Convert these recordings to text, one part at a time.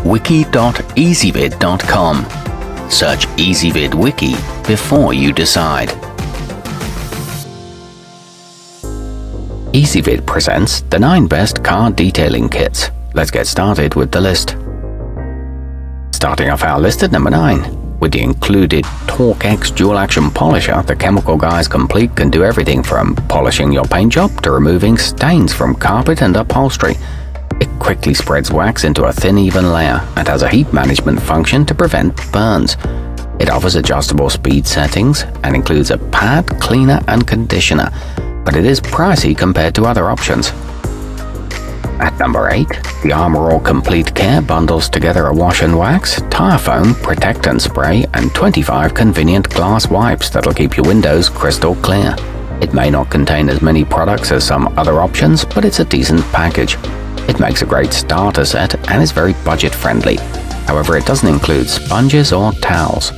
wiki.ezvid.com. Search Ezvid Wiki before you decide. Ezvid presents the 9 best car detailing kits. Let's get started with the list. Starting off our list at number 9. With the included Torque X dual action polisher, the Chemical Guys Complete can do everything from polishing your paint job to removing stains from carpet and upholstery. It quickly spreads wax into a thin, even layer and has a heat management function to prevent burns. It offers adjustable speed settings and includes a pad, cleaner and conditioner, but it is pricey compared to other options. At number 8, the Armor All Complete Care bundles together a wash and wax, tire foam, protectant spray, and 25 convenient glass wipes that'll keep your windows crystal clear. It may not contain as many products as some other options, but it's a decent package. It makes a great starter set and is very budget friendly. However, it doesn't include sponges or towels.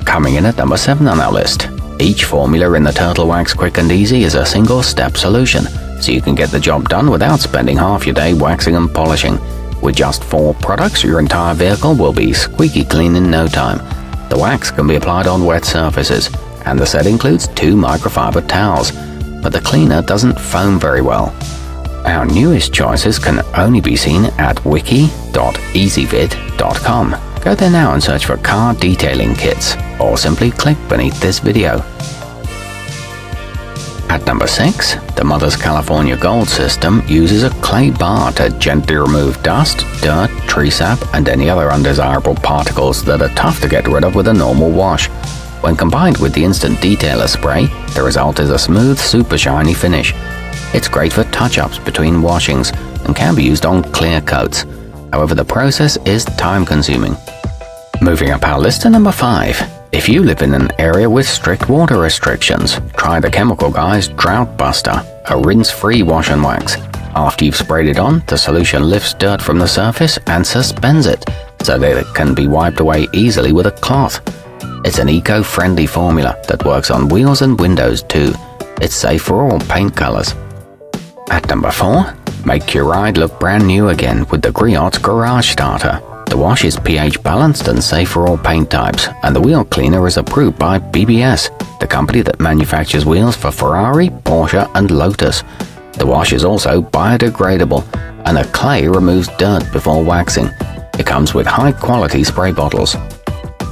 Coming in at number 7 on our list. Each formula in the Turtle Wax Quick and Easy is a single-step solution, so you can get the job done without spending half your day waxing and polishing. With just 4 products, your entire vehicle will be squeaky clean in no time. The wax can be applied on wet surfaces, and the set includes 2 microfiber towels, but the cleaner doesn't foam very well. Our newest choices can only be seen at wiki.ezvid.com. Go there now and search for car detailing kits, or simply click beneath this video. At number 6, the Mother's California Gold system uses a clay bar to gently remove dust, dirt, tree sap, and any other undesirable particles that are tough to get rid of with a normal wash. When combined with the Instant Detailer spray, the result is a smooth, super shiny finish. It's great for touch-ups between washings and can be used on clear coats. However, the process is time-consuming. Moving up our list to number 5. If you live in an area with strict water restrictions, try the Chemical Guys drought-buster, a rinse-free wash and wax. After you've sprayed it on, the solution lifts dirt from the surface and suspends it, so that it can be wiped away easily with a cloth. It's an eco-friendly formula that works on wheels and windows too. It's safe for all paint colors. At number 4, make your ride look brand new again with the Griot Garage Starter. The wash is pH balanced and safe for all paint types, and the wheel cleaner is approved by BBS, the company that manufactures wheels for Ferrari, Porsche and Lotus. The wash is also biodegradable, and the clay removes dirt before waxing. It comes with high-quality spray bottles.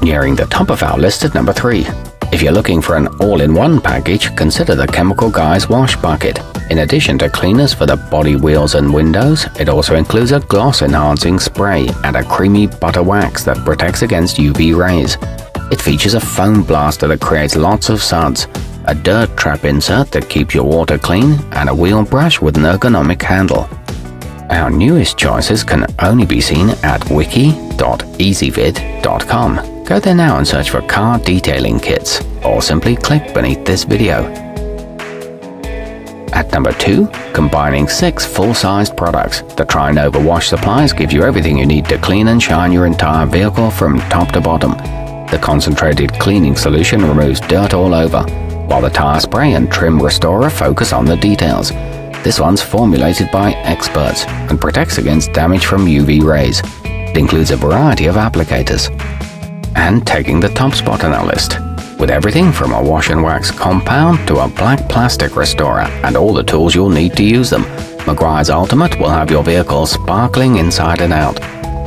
Nearing the top of our list at number 3. If you're looking for an all-in-one package, consider the Chemical Guys Wash Bucket. In addition to cleaners for the body, wheels and windows, it also includes a gloss-enhancing spray and a creamy butter wax that protects against UV rays. It features a foam blaster that creates lots of suds, a dirt trap insert that keeps your water clean, and a wheel brush with an ergonomic handle. Our newest choices can only be seen at wiki.ezvid.com. Go there now and search for car detailing kits, or simply click beneath this video. At number 2, combining 6 full-sized products, the Trine Overwash supplies give you everything you need to clean and shine your entire vehicle from top to bottom. The concentrated cleaning solution removes dirt all over, while the tire spray and trim restorer focus on the details. This one's formulated by experts and protects against damage from UV rays. It includes a variety of applicators. And taking the top spot on our list, with everything from a wash and wax compound to a black plastic restorer and all the tools you'll need to use them, Meguiars Ultimate will have your vehicle sparkling inside and out.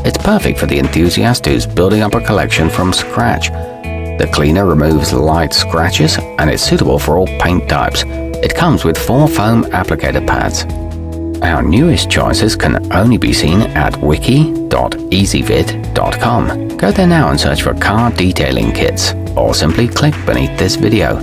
It's perfect for the enthusiast who's building up a collection from scratch. The cleaner removes light scratches and it's suitable for all paint types. It comes with 4 foam applicator pads. Our newest choices can only be seen at wiki.ezvid.com. Go there now and search for car detailing kits, or simply click beneath this video.